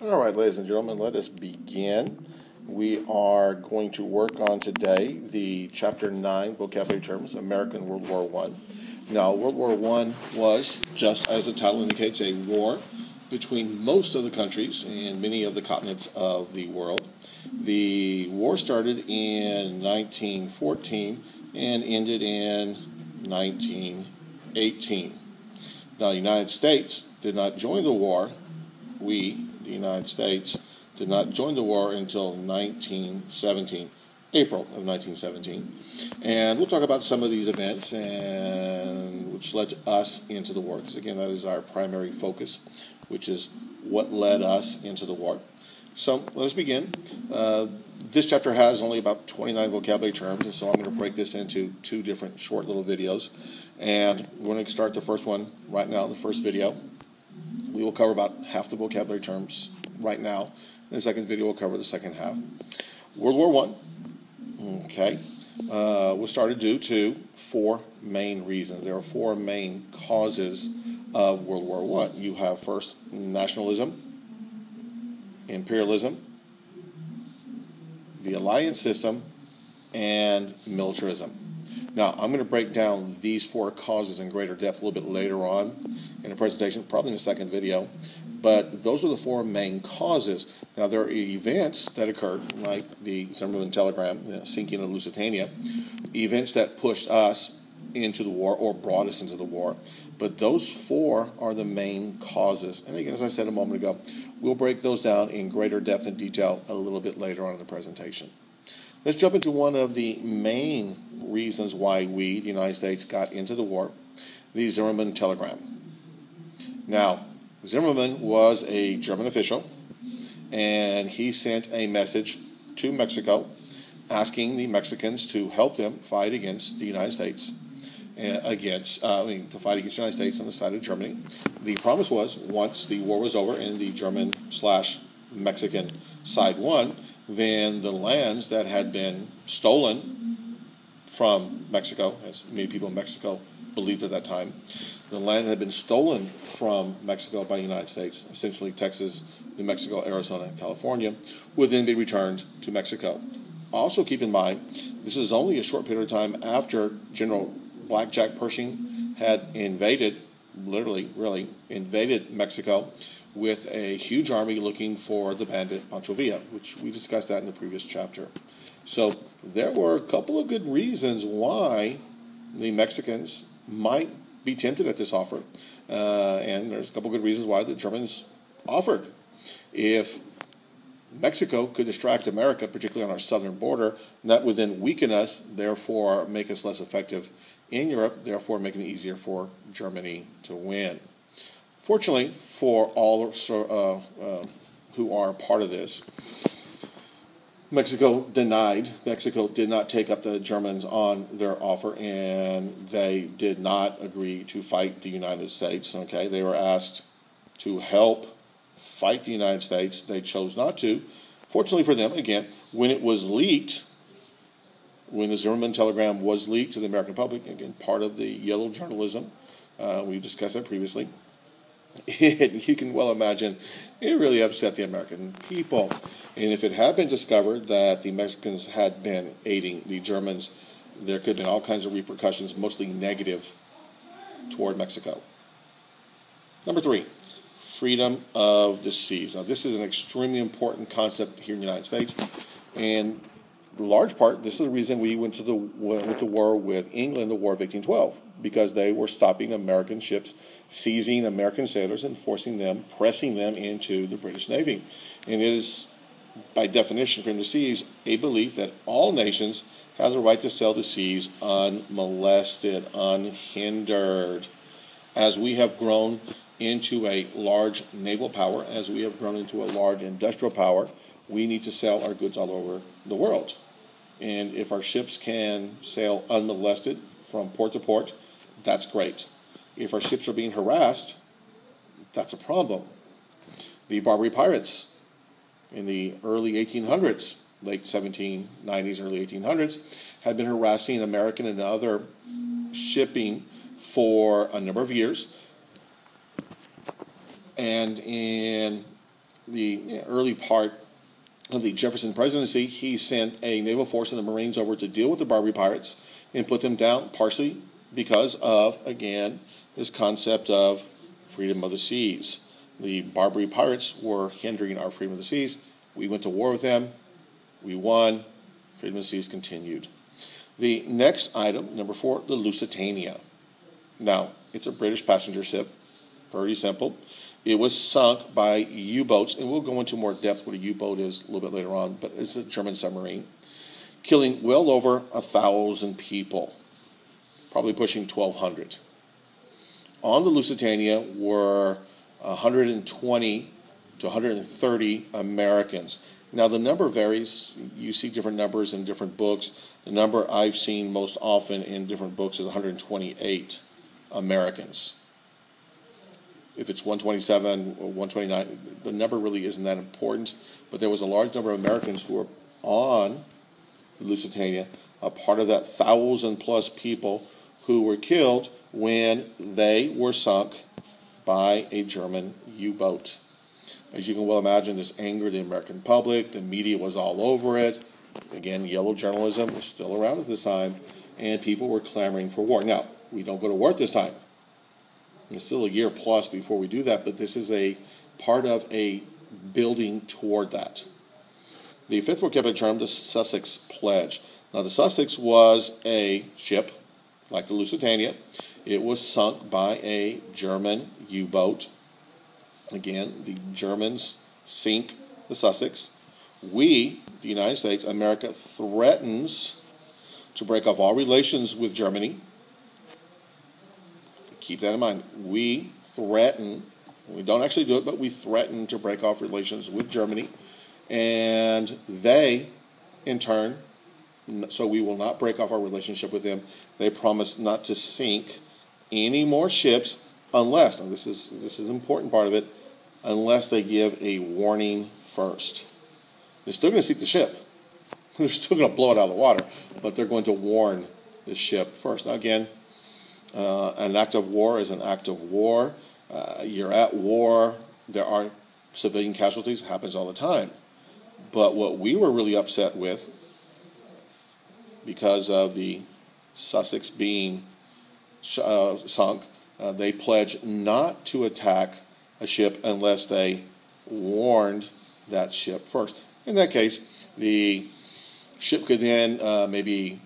All right, ladies and gentlemen, let us begin. We are going to work on today the Chapter 9 vocabulary terms, American World War I. Now, World War I was, just as the title indicates, a war between most of the countries and many of the continents of the world. The war started in 1914 and ended in 1918. Now, the United States did not join the war. The United States, did not join the war until 1917, April of 1917. And we'll talk about some of these events and which led us into the war, because again, that is our primary focus, which is what led us into the war. So let us begin. This chapter has only about 29 vocabulary terms, and so I'm going to break this into two different short little videos. And we're going to start the first one right now, the first video. We will cover about half the vocabulary terms right now. In the second video, we'll cover the second half. World War I, okay, was started due to four main reasons. There are four main causes of World War I. You have first nationalism, imperialism, the alliance system, and militarism. Now, I'm going to break down these four causes in greater depth a little bit later on in the presentation, probably in the second video. But those are the four main causes. Now, there are events that occurred, like the Submarine telegram, the sinking of Lusitania, events that pushed us into the war or brought us into the war. But those four are the main causes. And again, as I said a moment ago, we'll break those down in greater depth and detail a little bit later on in the presentation. Let's jump into one of the main reasons why we, the United States, got into the war, the Zimmermann telegram. Now, Zimmermann was a German official, and he sent a message to Mexico asking the Mexicans to help them fight against the United States, to fight against the United States on the side of Germany. The promise was, once the war was over and the German/Mexican side won, then the lands that had been stolen from Mexico, as many people in Mexico believed at that time, the land that had been stolen from Mexico by the United States, essentially Texas, New Mexico, Arizona, and California, would then be returned to Mexico. Also keep in mind, this is only a short period of time after General Blackjack Pershing had invaded Mexico with a huge army looking for the bandit Pancho Villa, which we discussed that in the previous chapter. So there were a couple of good reasons why the Mexicans might be tempted at this offer, and there's a couple of good reasons why the Germans offered. If Mexico could distract America, particularly on our southern border, that would then weaken us, therefore make us less effective in Europe, therefore making it easier for Germany to win. Fortunately for all who are part of this, Mexico did not take up the Germans on their offer, and they did not agree to fight the United States. Okay, they were asked to help fight the United States. They chose not to. Fortunately for them, again, when it was leaked, when the Zimmermann telegram was leaked to the American public, again, part of the yellow journalism, we've discussed that previously, you can well imagine it really upset the American people. And if it had been discovered that the Mexicans had been aiding the Germans, there could have been all kinds of repercussions, mostly negative, toward Mexico. Number 3, freedom of the seas. Now, this is an extremely important concept here in the United States, and in large part, this is the reason we went to war with England, the War of 1812, because they were stopping American ships, seizing American sailors, and pressing them into the British Navy. And it is, by definition, freedom of the seas, a belief that all nations have the right to sail the seas unmolested, unhindered. As we have grown into a large naval power, as we have grown into a large industrial power, we need to sell our goods all over the world. And if our ships can sail unmolested from port to port, that's great. If our ships are being harassed, that's a problem. The Barbary Pirates in the early 1800s, late 1790s, early 1800s, had been harassing American and other shipping for a number of years. And in the early part of the Jefferson presidency, he sent a naval force and the Marines over to deal with the Barbary Pirates and put them down, partially because of, again, this concept of freedom of the seas. The Barbary Pirates were hindering our freedom of the seas. We went to war with them. We won. Freedom of the seas continued. The next item, number 4, the Lusitania. Now, it's a British passenger ship. Pretty simple. It was sunk by U-boats, and we'll go into more depth what a U-boat is a little bit later on, but it's a German submarine, killing well over 1,000 people, probably pushing 1,200. On the Lusitania were 120 to 130 Americans. Now, the number varies. You see different numbers in different books. The number I've seen most often in different books is 128 Americans. If it's 127 or 129, the number really isn't that important. But there was a large number of Americans who were on the Lusitania, a part of that 1,000-plus people who were killed when they were sunk by a German U-boat. As you can well imagine, this angered the American public. The media was all over it. Again, yellow journalism was still around at this time, and people were clamoring for war. Now, we don't go to war at this time. It's still a year plus before we do that, but this is a part of a building toward that. The fifth vocabulary term, the Sussex Pledge. Now, the Sussex was a ship, like the Lusitania. It was sunk by a German U-boat. Again, the Germans sink the Sussex. We, the United States, America, threatens to break off all relations with Germany. Keep that in mind. We threaten, we don't actually do it, but we threaten to break off relations with Germany. And they, in turn, so we will not break off our relationship with them. They promise not to sink any more ships unless, and this is an important part of it, unless they give a warning first. They're still going to sink the ship. They're still going to blow it out of the water, but they're going to warn the ship first. Now, again, an act of war is an act of war. You're at war. There are civilian casualties. It happens all the time. But what we were really upset with, because of the Sussex being sunk, they pledged not to attack a ship unless they warned that ship first. In that case, the ship could then maybe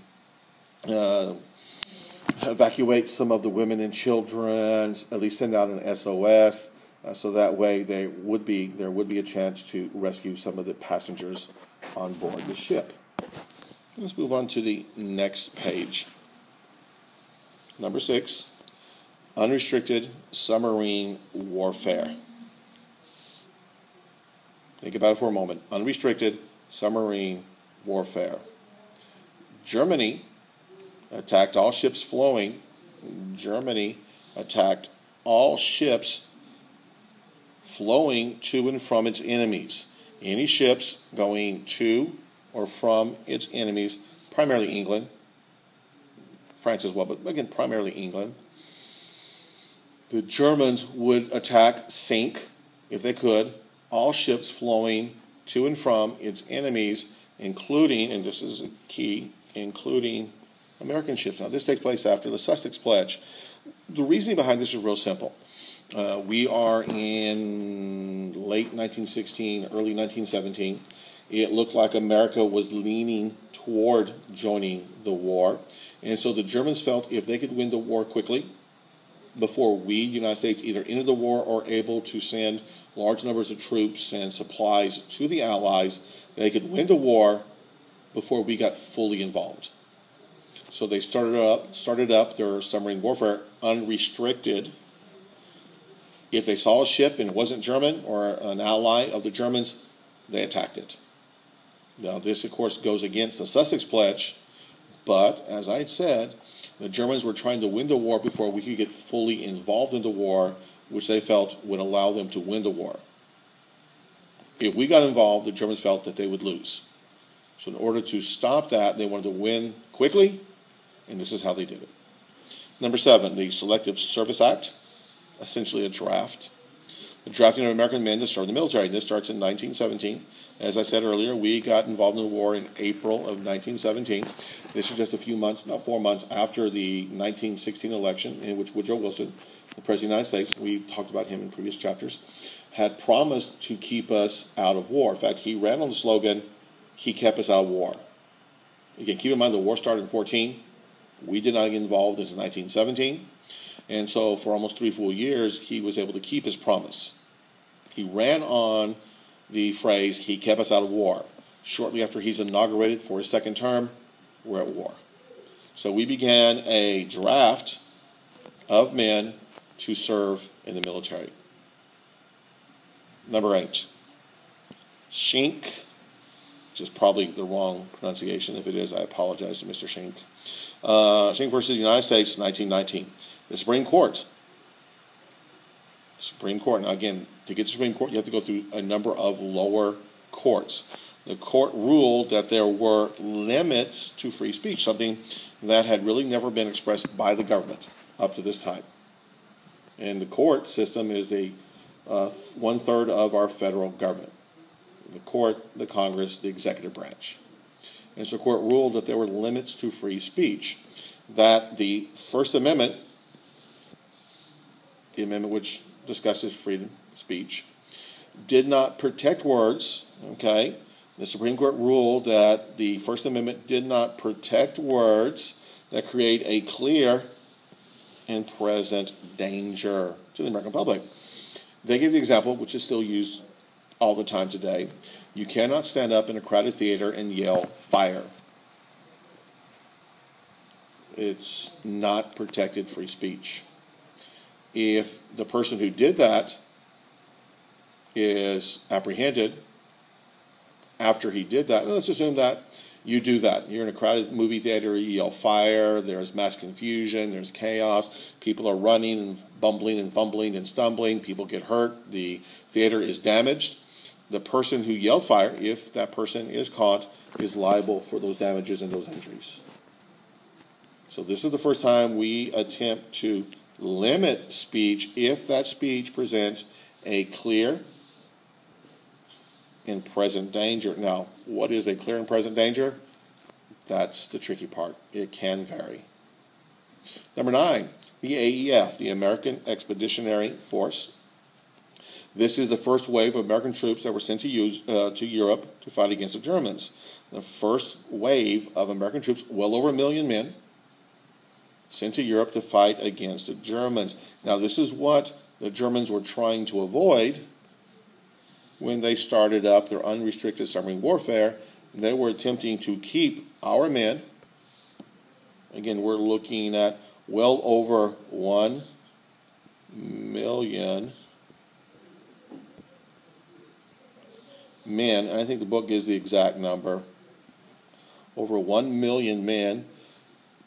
evacuate some of the women and children, at least send out an SOS, so that way there would be a chance to rescue some of the passengers on board the ship. Let's move on to the next page. Number 6, unrestricted submarine warfare. Think about it for a moment. Unrestricted submarine warfare. Germany attacked all ships flowing. Germany attacked all ships flowing to and from its enemies. Any ships going to or from its enemies, primarily England, France as well, but again, primarily England. The Germans would attack, sink, if they could, all ships flowing to and from its enemies, including, and this is key, including American ships. Now, this takes place after the Sussex Pledge. The reasoning behind this is real simple. We are in late 1916, early 1917. It looked like America was leaning toward joining the war. And so the Germans felt if they could win the war quickly, before we, the United States, either entered the war or able to send large numbers of troops and supplies to the Allies, they could win the war before we got fully involved. So they started up their submarine warfare unrestricted. If they saw a ship and it wasn't German or an ally of the Germans, they attacked it. Now, this, of course, goes against the Sussex Pledge, but, as I said, the Germans were trying to win the war before we could get fully involved in the war, which they felt would allow them to win the war. If we got involved, the Germans felt that they would lose. So in order to stop that, they wanted to win quickly, and this is how they did it. Number 7, the Selective Service Act, essentially a draft. the drafting of American men to serve in the military. This starts in 1917. As I said earlier, we got involved in the war in April of 1917. This is just a few months, about 4 months after the 1916 election, in which Woodrow Wilson, the President of the United States, we talked about him in previous chapters, had promised to keep us out of war. In fact, he ran on the slogan, "He kept us out of war." Again, keep in mind the war started in 14. We did not get involved until 1917. And so for almost 3 full years, he was able to keep his promise. He ran on the phrase, "He kept us out of war." Shortly after he's inaugurated for his second term, we're at war. So we began a draft of men to serve in the military. Number 8, Schenck, which is probably the wrong pronunciation. If it is, I apologize to Mr. Schenck. Schenck versus the United States, 1919. The Supreme Court. Now, again, to get to the Supreme Court, you have to go through a number of lower courts. The court ruled that there were limits to free speech, something that had really never been expressed by the government up to this time. And the court system is a 1/3 of our federal government. The court, the Congress, the executive branch. And so the court ruled that there were limits to free speech, that the First Amendment, the amendment which discusses freedom of speech, did not protect words, okay? The Supreme Court ruled that the First Amendment did not protect words that create a clear and present danger to the American public. They gave the example, which is still used all the time today. You cannot stand up in a crowded theater and yell, "Fire." It's not protected free speech. If the person who did that is apprehended after he did that, let's assume that you do that. You're in a crowded movie theater, you yell "Fire," there's mass confusion, there's chaos, people are running and bumbling and fumbling and stumbling, people get hurt, the theater is damaged. The person who yelled "Fire," if that person is caught, is liable for those damages and those injuries. So this is the first time we attempt to limit speech if that speech presents a clear and present danger. Now, what is a clear and present danger? That's the tricky part. It can vary. Number 9, the AEF, the American Expeditionary Force. This is the first wave of American troops that were sent to Europe to fight against the Germans. The first wave of American troops, well over 1 million men, sent to Europe to fight against the Germans. Now, this is what the Germans were trying to avoid when they started up their unrestricted submarine warfare. They were attempting to keep our men. Again, we're looking at well over 1 million men, and I think the book gives the exact number. Over 1 million men,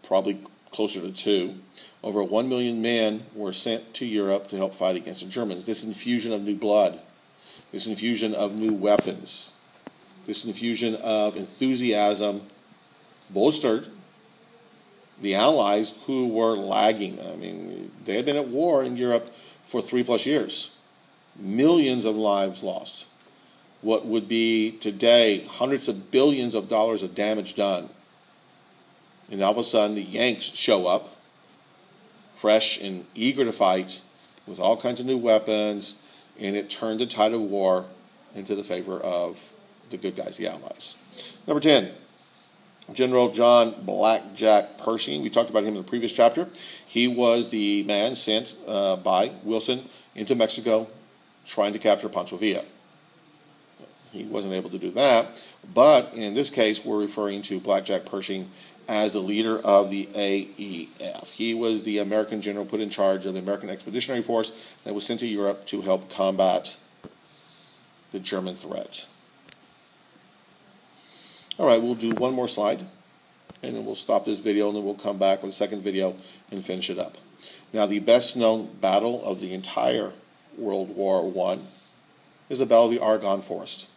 probably closer to 2. Over 1 million men were sent to Europe to help fight against the Germans. This infusion of new blood, this infusion of new weapons, this infusion of enthusiasm bolstered the Allies who were lagging. I mean, they had been at war in Europe for 3+ years. Millions of lives lost. What would be today hundreds of billions of dollars of damage done. And all of a sudden, the Yanks show up, fresh and eager to fight, with all kinds of new weapons, and it turned the tide of war into the favor of the good guys, the Allies. Number 10, General John Blackjack Pershing. We talked about him in the previous chapter. He was the man sent by Wilson into Mexico trying to capture Pancho Villa. He wasn't able to do that, but in this case, we're referring to Blackjack Pershing as the leader of the AEF. He was the American general put in charge of the American Expeditionary Force that was sent to Europe to help combat the German threat. All right, we'll do one more slide, and then we'll stop this video, and then we'll come back with a second video and finish it up. Now, the best-known battle of the entire World War I is the Battle of the Argonne Forest.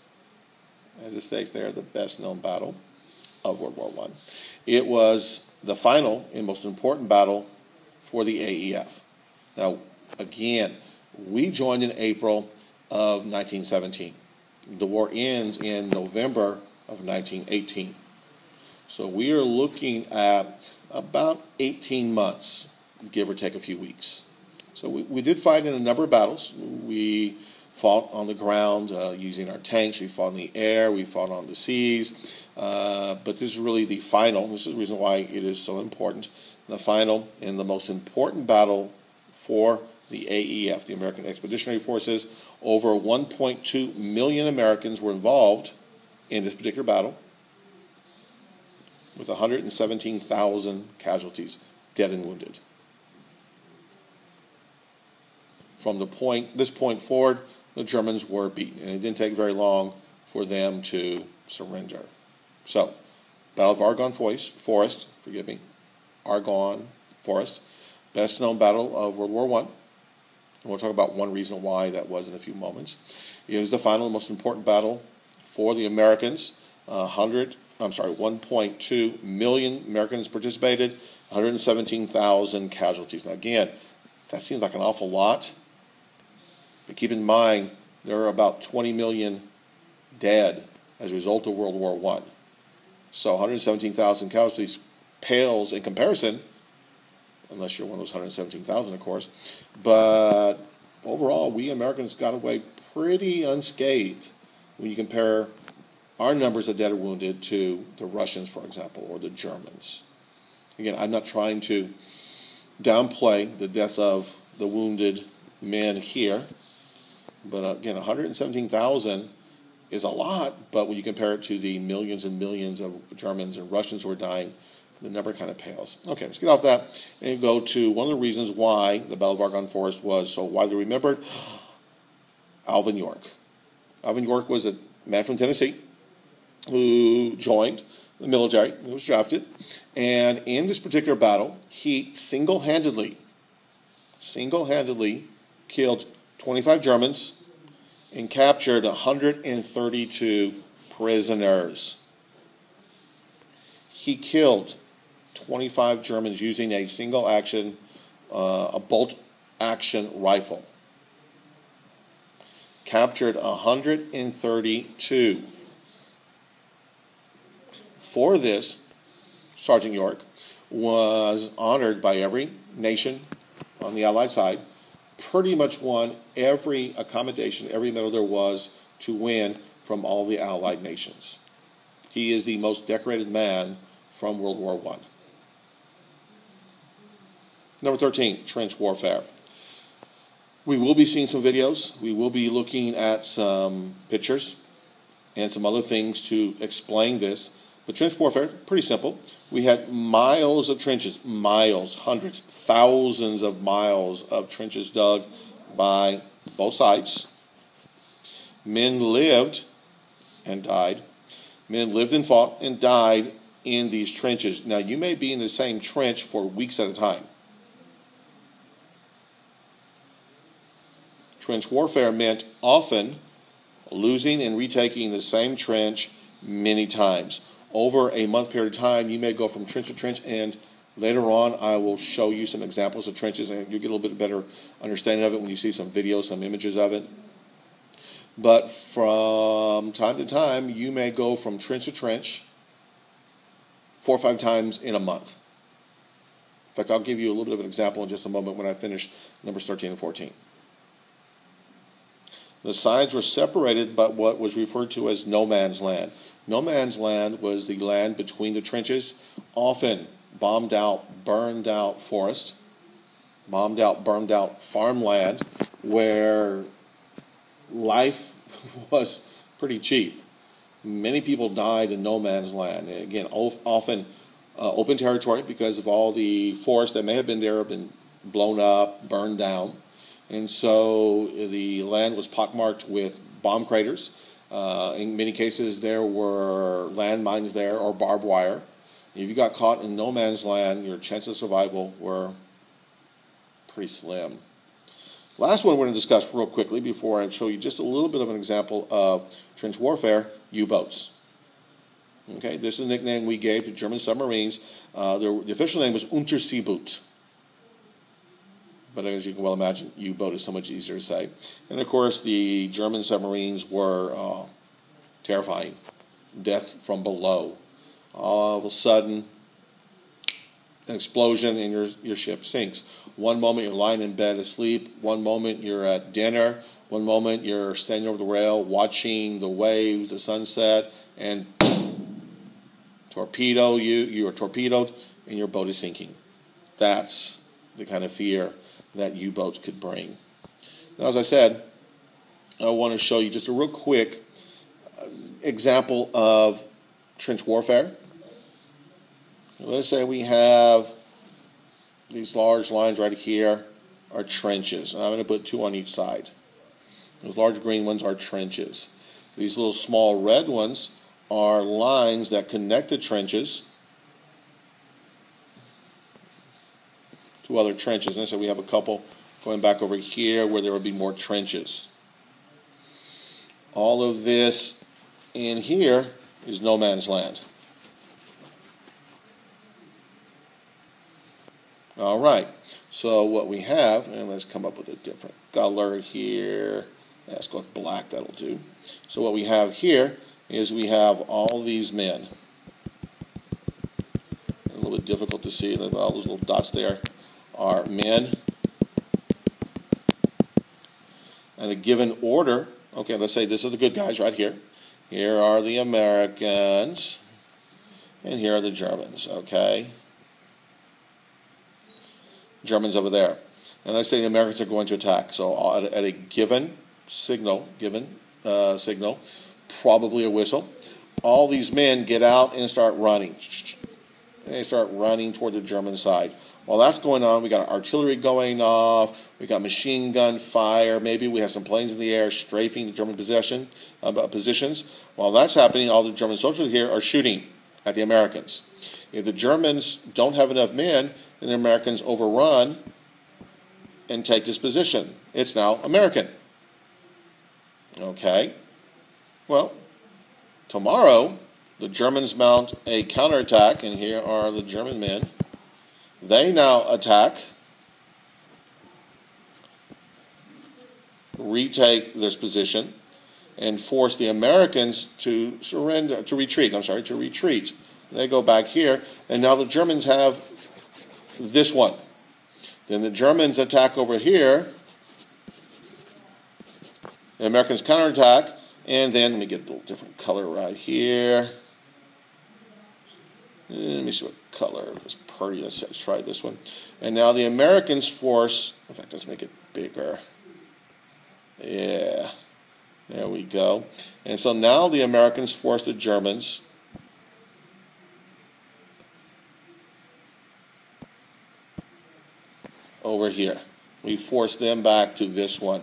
As it states there, the best-known battle of World War I. It was the final and most important battle for the AEF. Now, again, We joined in April of 1917. The war ends in November of 1918. So we are looking at about 18 months, give or take a few weeks. So we did fight in a number of battles. We fought on the ground using our tanks. We fought in the air. We fought on the seas. But this is really the final. This is the reason why it is so important. The final and the most important battle for the AEF, the American Expeditionary Forces. Over 1.2 million Americans were involved in this particular battle, with 117,000 casualties, dead and wounded. From this point forward, the Germans were beaten, and it didn't take very long for them to surrender. So, Battle of Argonne Forest, Argonne Forest, best known battle of World War I. And we'll talk about one reason why that was in a few moments. It was the final and most important battle for the Americans. 1.2 million Americans participated, 117,000 casualties. Now again, that seems like an awful lot. But keep in mind, there are about 20 million dead as a result of World War I. So 117,000 casualties pales in comparison, unless you're one of those 117,000, of course. But overall, we Americans got away pretty unscathed when you compare our numbers of dead or wounded to the Russians, for example, or the Germans. Again, I'm not trying to downplay the deaths of the wounded men here, but again, 117,000 is a lot, but when you compare it to the millions and millions of Germans and Russians who are dying, the number kind of pales. Okay, let's get off that and go to one of the reasons why the Battle of Argonne Forest was so widely remembered. Alvin York. Alvin York was a man from Tennessee who joined the military. He was drafted. And in this particular battle, he single-handedly killed 25 Germans and captured 132 prisoners. He killed 25 Germans using a single-action, a bolt-action rifle. Captured 132. For this, Sergeant York was honored by every nation on the Allied side, pretty much won every accommodation, every medal there was to win from all the Allied nations. He is the most decorated man from World War I. Number 13, trench warfare. We will be seeing some videos. We will be looking at some pictures and some other things to explain this. But trench warfare, pretty simple. We had miles of trenches, miles, hundreds, thousands of miles of trenches dug by both sides. Men lived and died. Men lived and fought and died in these trenches. Now, you may be in the same trench for weeks at a time. Trench warfare meant often losing and retaking the same trench many times. Over a month period of time, you may go from trench to trench, and later on I will show you some examples of trenches, and you'll get a little bit better understanding of it when you see some videos, some images of it. But from time to time, you may go from trench to trench 4 or 5 times in a month. In fact, I'll give you a little bit of an example in just a moment when I finish numbers 13 and 14. The sides were separated by what was referred to as no man's land. No man's land was the land between the trenches, often bombed out, burned out forest, bombed out, burned out farmland, where life was pretty cheap. Many people died in no man's land. Again, often open territory because of all the forests that may have been there have been blown up, burned down. And so the land was pockmarked with bomb craters. In many cases, there were landmines there or barbed wire. If you got caught in no man's land, your chances of survival were pretty slim. Last one we're going to discuss real quickly before I show you just a little bit of an example of trench warfare, U-boats. Okay, this is a nickname we gave to German submarines. The official name was Unterseeboot. But as you can well imagine, U-boat is so much easier to say. And of course, the German submarines were terrifying. Death from below. All of a sudden, an explosion and your ship sinks. One moment you're lying in bed asleep. One moment you're at dinner. One moment you're standing over the rail watching the waves, the sunset, and torpedo you are torpedoed and your boat is sinking. That's the kind of fear that U-boats could bring. Now, as I said, I want to show you just a real quick example of trench warfare. Let's say we have these large lines right here are trenches. And I'm going to put 2 on each side. Those large green ones are trenches. These little small red ones are lines that connect the trenches to other trenches. And so we have a couple going back over here where there will be more trenches. All of this in here is no man's land. All right, so what we have, and let's come up with a different color here. Let's go with black, that'll do. So what we have here is we have all these men. A little bit difficult to see, all those little dots there are men. And a given order, okay, let's say this is the good guys right here. Here are the Americans, and here are the Germans, okay? Germans over there. And let's say the Americans are going to attack. So at a given signal, probably a whistle, all these men get out and start running. They start running toward the German side. While that's going on, we got artillery going off, we got machine gun fire, maybe we have some planes in the air strafing the German positions. While that's happening, all the German soldiers here are shooting at the Americans. If the Germans don't have enough men, then the Americans overrun and take this position. It's now American. Okay. Well, tomorrow, the Germans mount a counterattack, and here are the German men. They now attack, retake this position, and force the Americans to retreat. They go back here, and now the Germans have this one. Then the Germans attack over here. The Americans counterattack, and then let me get a little different color right here. Let me see what color. It's pretty. Let's try this one. And now the Americans force. In fact, let's make it bigger. Yeah. There we go. And so now the Americans force the Germans over here. We force them back to this one.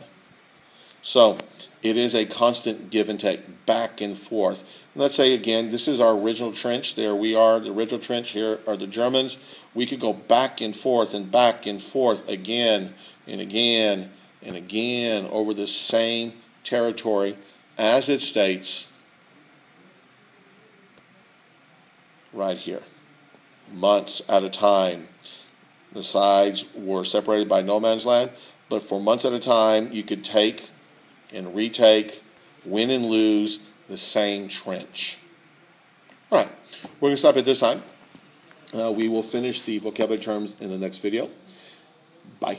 So it is a constant give and take, back and forth. And let's say again, this is our original trench. There we are, the original trench. Here are the Germans. We could go back and forth again and again and again over the same territory as it states right here. Months at a time. The sides were separated by no man's land, but for months at a time, you could take and retake, win and lose the same trench. All right, we're going to stop at this time. We will finish the vocabulary terms in the next video. Bye.